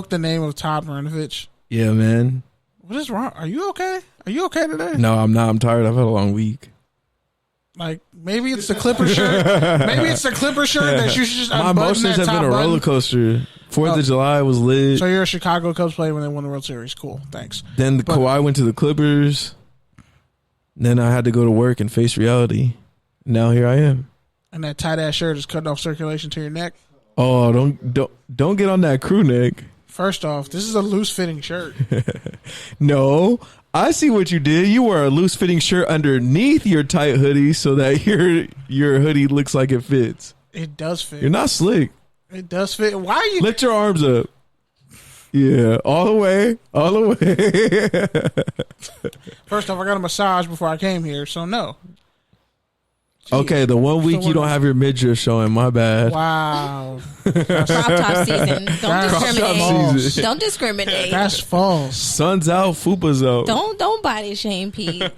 took the name of Todd Marinovich. Yeah, man. What is wrong? Are you okay? Are you okay today? No, I'm not. I'm tired. I've had a long week. Like, maybe it's the Clipper shirt. Maybe it's the Clipper shirt that you should just My unbutton emotions that have top been a button. roller coaster. 4th of July was lit. So you're a Chicago Cubs player when they won the World Series. Cool. Thanks. Then Kawhi went to the Clippers. Then I had to go to work and face reality. Now here I am. And that tight-ass shirt is cutting off circulation to your neck. Oh, don't get on that crew neck. First off, this is a loose-fitting shirt. No, I see what you did. You wear a loose-fitting shirt underneath your tight hoodie so that your hoodie looks like it fits. It does fit. You're not slick. It does fit. Why are you... Lift your arms up. Yeah, all the way. All the way. First off, I got a massage before I came here, so no. Okay, the 1 week you don't have your midriff showing, my bad. Wow. Crop top season. Don't discriminate. Season. Don't discriminate. That's false. Sun's out, fupa's out. Don't body shame, Pete.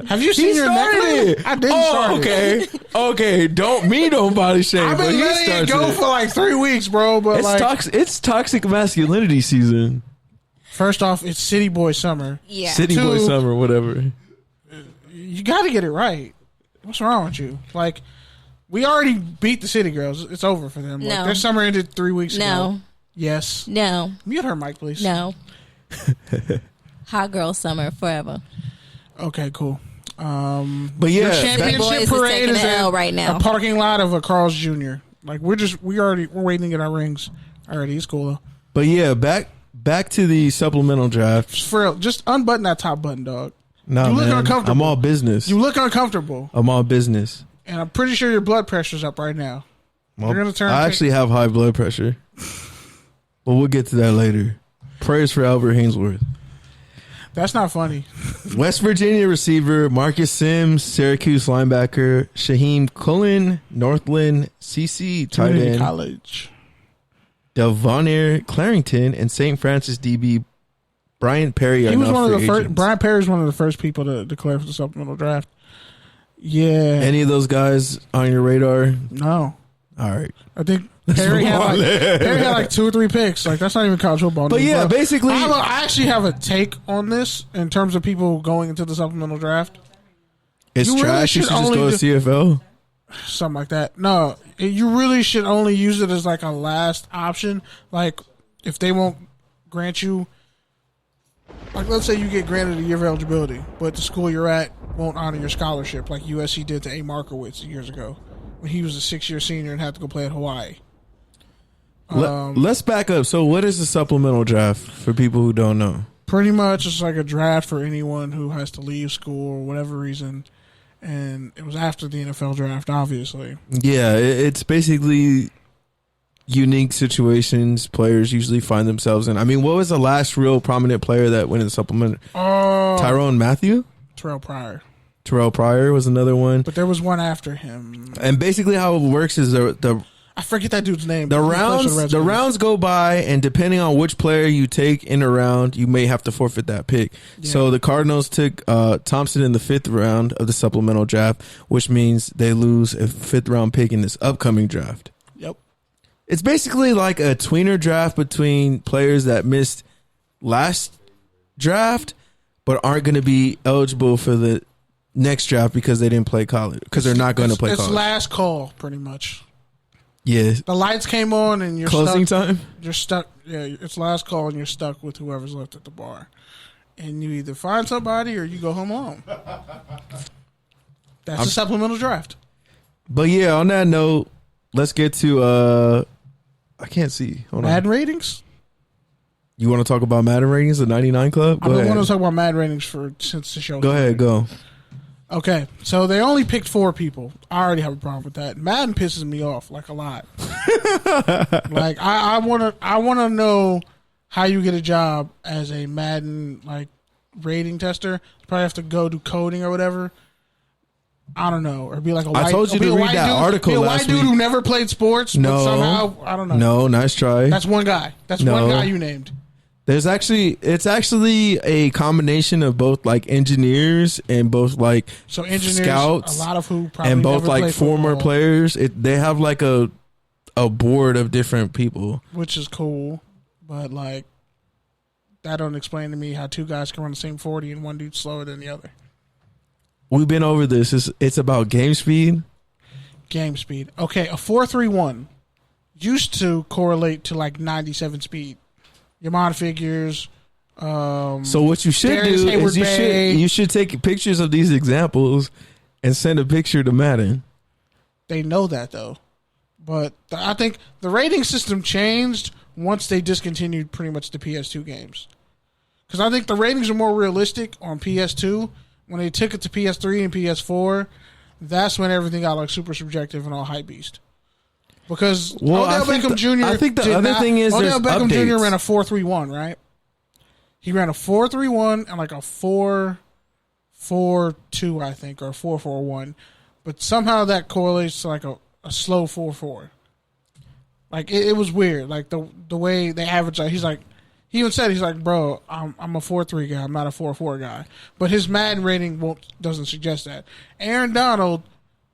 Have you seen your necklace? I didn't start it. Okay, don't body shame. I've been letting it go for like 3 weeks, bro. But it's toxic masculinity season. First off, it's City Boy Summer. Yeah. City Boy Summer, whatever. You got to get it right. What's wrong with you? Like, we already beat the City Girls. It's over for them. Like, their summer ended 3 weeks ago. No. Yes. No. Mute her mic, please. No. Hot girl summer forever. Okay, cool. But yeah, your championship parade is L right now. A parking lot of a Carl's Jr. Like, we're waiting to get our rings already. It's cool though. But yeah, back to the supplemental draft. For real, just unbutton that top button, dog. No, you look man, uncomfortable. I'm all business. You look uncomfortable. I'm all business. And I'm pretty sure your blood pressure's up right now. Well, You're gonna turn. I actually have high blood pressure. But we'll get to that later. Prayers for Albert Haynesworth. That's not funny. West Virginia receiver Marcus Sims, Syracuse linebacker Shyheim, Cullen, Northland, CC tight end College, Devonaire, Clarington, and St. Francis DB Bryant Perry. He was one of the first. Bryant Perry was one of the first people to declare for the supplemental draft. Yeah. Any of those guys on your radar? No. All right. I think Perry had like 2 or 3 picks. Like, that's not even college football. But yeah, basically, I actually have a take on this in terms of people going into the supplemental draft. It's trash. You should just go to CFL. Something like that. No, you really should only use it as like a last option. Like, if they won't grant you, like, let's say you get granted a year of eligibility, but the school you're at won't honor your scholarship, like USC did to A. Markowitz years ago when he was a 6-year senior and had to go play at Hawaii. Let's back up. So what is the supplemental draft for people who don't know? Pretty much it's like a draft for anyone who has to leave school or whatever reason. And it was after the NFL draft, obviously. Yeah, it's basically unique situations players usually find themselves in. I mean, what was the last real prominent player that went in the supplement? Tyrone Matthew? Terrell Pryor. Terrell Pryor was another one. But there was one after him. And basically how it works is the I forget that dude's name. The rounds go by, and depending on which player you take in a round, you may have to forfeit that pick. Yeah. So the Cardinals took Thompson in the 5th round of the supplemental draft, which means they lose a 5th round pick in this upcoming draft. Yep. It's basically like a tweener draft between players that missed last draft but aren't going to be eligible for the next draft because they didn't play college, because they're not going to play college. It's last call, pretty much. Yeah. The lights came on and you're closing stuck. Time? You're stuck. Yeah, it's last call and you're stuck with whoever's left at the bar. And you either find somebody or you go home alone. That's a supplemental draft. But yeah, on that note, let's get to I can't see. Hold on. MAdden ratings? You want to talk about MAdden ratings, the 99 Club? I don't want to talk about MAdden ratings since the show. Go ahead, go. Okay, so they only picked 4 people. I already have a problem with that. MAdden pisses me off like a lot. Like I want to know how you get a job as a MAdden like rating tester. You probably have to go do coding or whatever. I don't know, or be like a white. I told you to read that article last week. A white dude who never played sports. No, but somehow I don't know. No, nice try. That's one guy. That's one guy you named. It's actually a combination of both like engineers and both like scouts, a lot of who probably and both never like former football. players. They have like a board of different people, which is cool. but like that don't explain to me how two guys can run the same 40 and one dude's slower than the other. We've been over this. It's about game speed. Game speed. Okay, a 4.31 used to correlate to like 97 speed. Your mod figures. So what you should Darius do Hayward is Bay. you should take pictures of these examples and send a picture to Madden. They know that though, but I think the rating system changed once they discontinued pretty much the PS2 games. Because I think the ratings are more realistic on PS2. When they took it to PS3 and PS4, that's when everything got like super subjective and all hype beast. Because Odell Beckham Jr. I think the other thing is Odell there's Beckham updates. Jr. ran a 4.31, right? He ran a 4.31 and like a 4.42, I think, or a 4.41. But somehow that correlates to like a slow 4.4. Like it was weird. Like the way they average. Like, he even said, he's like, bro, I'm a 4.3 guy. I'm not a 4.4 guy. But his Madden rating doesn't suggest that. Aaron Donald,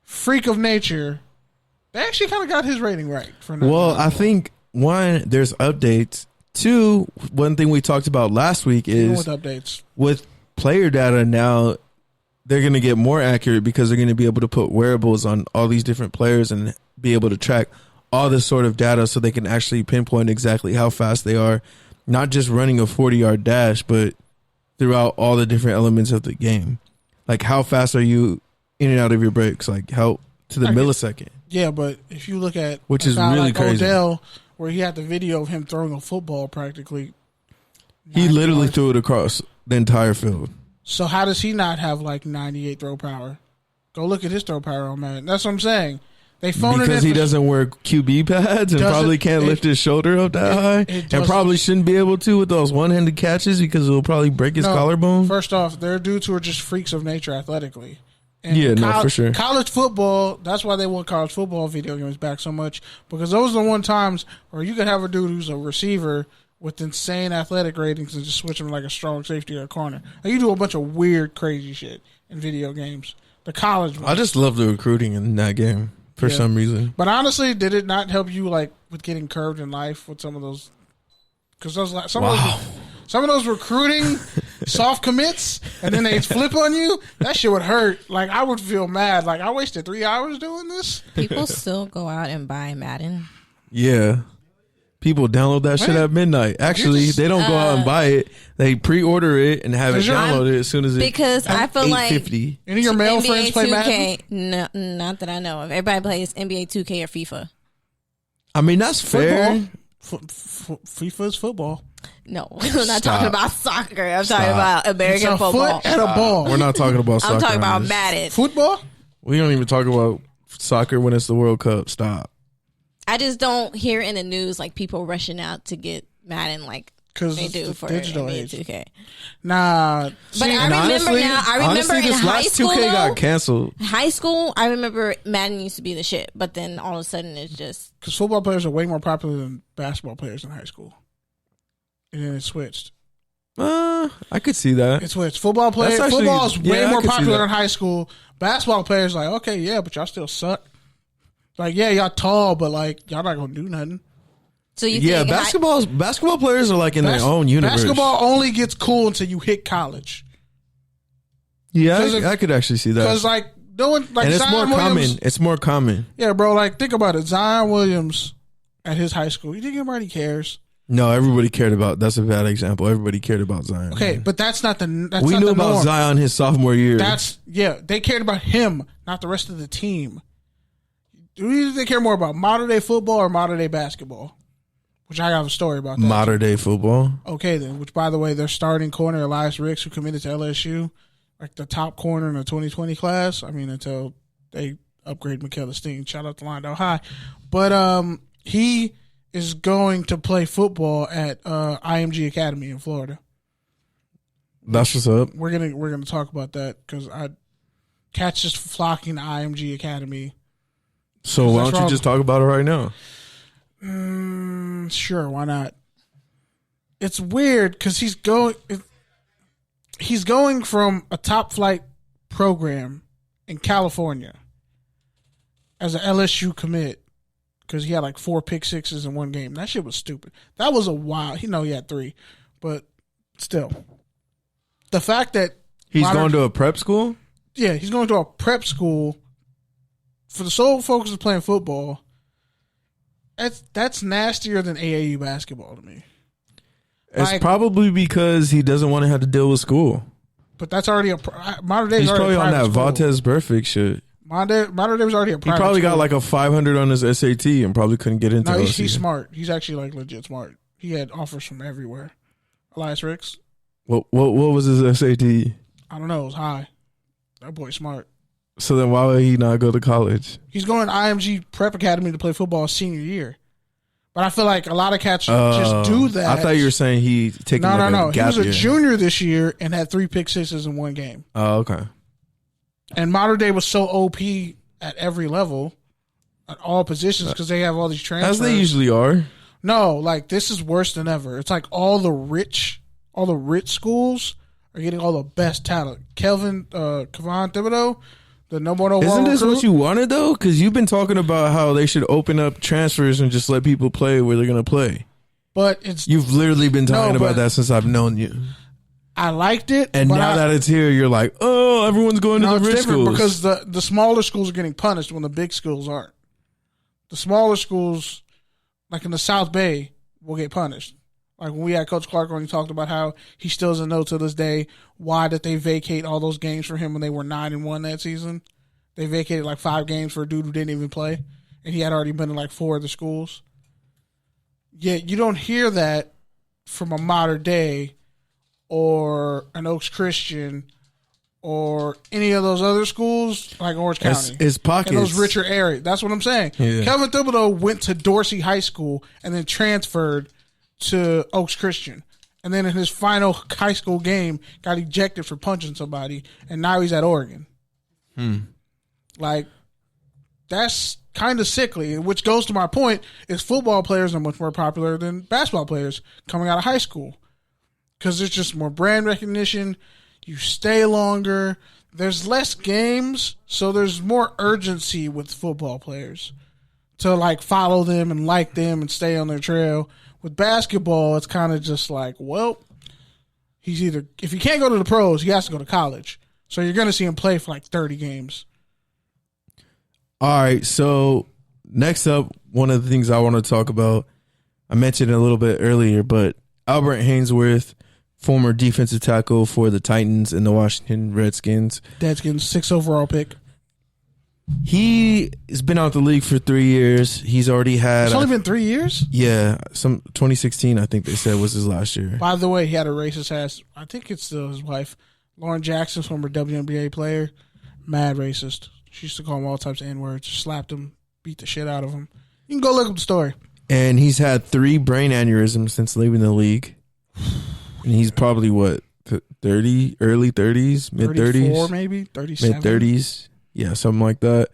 freak of nature, they actually kind of got his rating right. I think, one, there's updates. Two, one thing we talked about last week is with updates. With player data now, they're going to get more accurate because they're going to be able to put wearables on all these different players and be able to track all this sort of data so they can actually pinpoint exactly how fast they are. Not just running a 40-yard dash, but throughout all the different elements of the game. Like, how fast are you in and out of your breaks? Like, how to the millisecond. Yeah, but if you look at which is really like crazy. Odell, where he had the video of him throwing a football practically. He literally threw it across the entire field. So how does he not have like 98 throw power? Go look at his throw power on Madden. That's what I'm saying. They phone because it he doesn't wear QB pads and probably can't lift his shoulder up that high, and probably shouldn't be able to with those one-handed catches because it'll probably break his collarbone. First off, there are dudes who are just freaks of nature athletically. And for sure. College football, that's why they want college football video games back so much, because those are the one times where you could have a dude who's a receiver with insane athletic ratings and just switch him like a strong safety or a corner. Like, you do a bunch of weird, crazy shit in video games. The college ones. I just love the recruiting in that game. For some reason. But honestly, did it not help you like with getting curved in life with some of those? Because some of those recruiting soft commits, and then they flip on you. That shit would hurt. Like, I would feel mad. Like, I wasted 3 hours doing this. People still go out and buy Madden. Yeah. People download that shit at midnight. Actually, they don't go out and buy it. They pre-order it and have it downloaded as soon as because I feel like any of your male friends play Madden? No, not that I know of. Everybody plays NBA 2K or FIFA. I mean, that's fair. FIFA is football. No, I'm not talking about soccer. I'm talking about American football. Foot and a ball. We're not talking about soccer. I'm talking about Madden. Football? We don't even talk about soccer when it's the World Cup. Stop. I just don't hear in the news like people rushing out to get Madden like they do for digital NBA age. 2K. Nah, but I remember in high school, 2K got canceled. High school, I remember Madden used to be the shit, but then all of a sudden it's just because football players are way more popular than basketball players in high school, and then it switched. I could see that. It switched. Football is way more popular in high school. Basketball players like, okay, yeah, but y'all still suck. Like, yeah, y'all tall, but like y'all not gonna do nothing. So you think basketball players are like in their own universe. Basketball only gets cool until you hit college. Yeah, I could actually see that. Because like doing like, and it's Zion more Williams, common. It's more common. Yeah, bro. Like, think about it. Zion Williams at his high school. You think anybody cares? No, everybody cared about. That's a bad example. Everybody cared about Zion. Okay, but that's not the. We knew about Zion his sophomore year. They cared about him, not the rest of the team. Do you think they care more about modern day football or modern day basketball? Which I have a story about that. Modern day football. Okay, then. Which, by the way, their starting corner, Elias Ricks, who committed to LSU, like the top corner in the 2020 class. I mean, until they upgrade Michaela Steen. Shout out to Lindell High. But he is going to play football at IMG Academy in Florida. That's what's up. We're gonna talk about that because cats just flocking to IMG Academy. So why don't you just talk about it right now? Sure, why not? It's weird because he's going from a top flight program in California as an LSU commit because he had like 4 pick sixes in one game. That shit was stupid. That was a wild. He had 3, but still, the fact that he's going to a prep school. Yeah, he's going to a prep school for the sole focus of playing football. That's nastier than AAU basketball to me. It's probably because he doesn't want to have to deal with school. But that's already modern day. He's probably on that school. Vontez Perfect shit. Modern day was already a private. He probably school. got like a 500 on his SAT and probably couldn't get into. No, he's smart. He's actually like legit smart. He had offers from everywhere. Elias Ricks. What was his SAT? I don't know. It was high. That boy's smart. So then why would he not go to college? He's going to IMG Prep Academy to play football his senior year. But I feel like a lot of cats just do that. I thought you were saying he taking No. He was a year. junior this year and had 3 pick sixes in one game. Oh, okay. And modern day was so OP at every level, at all positions, because they have all these transfers. As they usually are. No, like this is worse than ever. It's like all the rich schools are getting all the best talent. Kevin Thibodeau, the number 1 overall Isn't this recruit, what you wanted though? Because you've been talking about how they should open up transfers and just let people play where they're going to play. But you've literally been talking about that since I've known you. I liked it, and now that it's here, you're like, oh, everyone's going to the rich schools because the smaller schools are getting punished when the big schools aren't. The smaller schools, like in the South Bay, will get punished. Like when we had Coach Clark on, he talked about how he still doesn't know to this day why did they vacate all those games for him when they were 9-1 that season. They vacated like 5 games for a dude who didn't even play, and he had already been in like 4 of the schools. Yet you don't hear that from a modern day or an Oaks Christian or any of those other schools like Orange County. It's pockets. In those richer areas. That's what I'm saying. Yeah. Kevin Thibodeau went to Dorsey High School and then transferred to Oaks Christian. And then in his final high school game, got ejected for punching somebody, and now he's at Oregon. Like, that's kind of sickly, which goes to my point, is football players are much more popular than basketball players coming out of high school. Because there's just more brand recognition, you stay longer, there's less games, so there's more urgency with football players to, like, follow them and like them and stay on their trail. With basketball, it's kind of just like, well, he's either, if he can't go to the pros, he has to go to college. So you're going to see him play for like 30 games. All right, so next up, one of the things I want to talk about, I mentioned it a little bit earlier, but Albert Haynesworth, former defensive tackle for the Titans and the Washington Redskins. Deadskins, 6th overall pick. He has been out the league for 3 years. He's already had... It's only been 3 years? Yeah. 2016, I think they said, was his last year. By the way, he had a racist ass... I think it's still his wife. Lauren Jackson, former WNBA player. Mad racist. She used to call him all types of N-words. Slapped him. Beat the shit out of him. You can go look up the story. And he's had 3 brain aneurysms since leaving the league. And he's probably, what, 30? Early 30s? Mid-30s? 34 maybe? 37? Mid-30s? Yeah, something like that.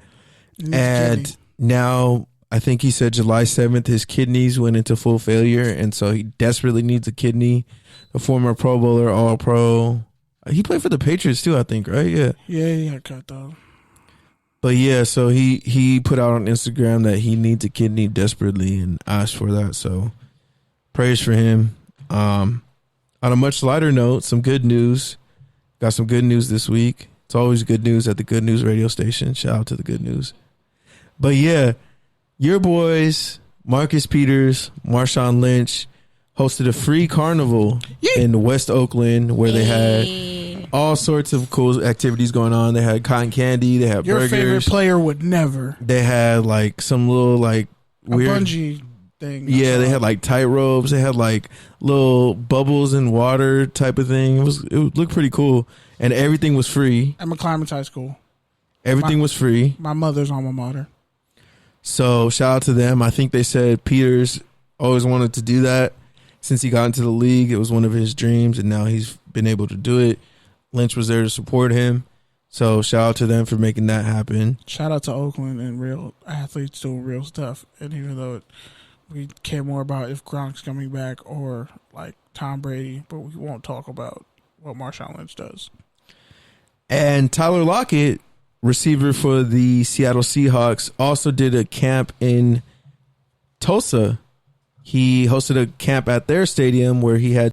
And now, I think he said July 7th, his kidneys went into full failure, and so he desperately needs a kidney. A former Pro Bowler, All-Pro. He played for the Patriots too, I think, right? Yeah. Yeah, he got cut, though. But yeah, so he put out on Instagram that he needs a kidney desperately and asked for that. So prayers for him. On a much lighter note, some good news. Got some good news this week. It's always good news at the Good News radio station. Shout out to the Good News. But yeah, your boys, Marcus Peters, Marshawn Lynch, hosted a free carnival in West Oakland where they had all sorts of cool activities going on. They had cotton candy. They had burgers. Your favorite player would never. They had like some little like weird bungee thing. Yeah, they had like tight ropes. They had like little bubbles in water type of thing. It looked pretty cool, and everything was free. At McClymonds High School, everything was free. My mother's alma mater. So shout out to them. I think they said Peters always wanted to do that since he got into the league. It was one of his dreams, and now he's been able to do it. Lynch was there to support him. So shout out to them for making that happen. Shout out to Oakland and real athletes doing real stuff. And even though we care more about if Gronk's coming back or like Tom Brady, but we won't talk about what Marshawn Lynch does. And Tyler Lockett, receiver for the Seattle Seahawks, also did a camp in Tulsa, he hosted a camp at their stadium where he had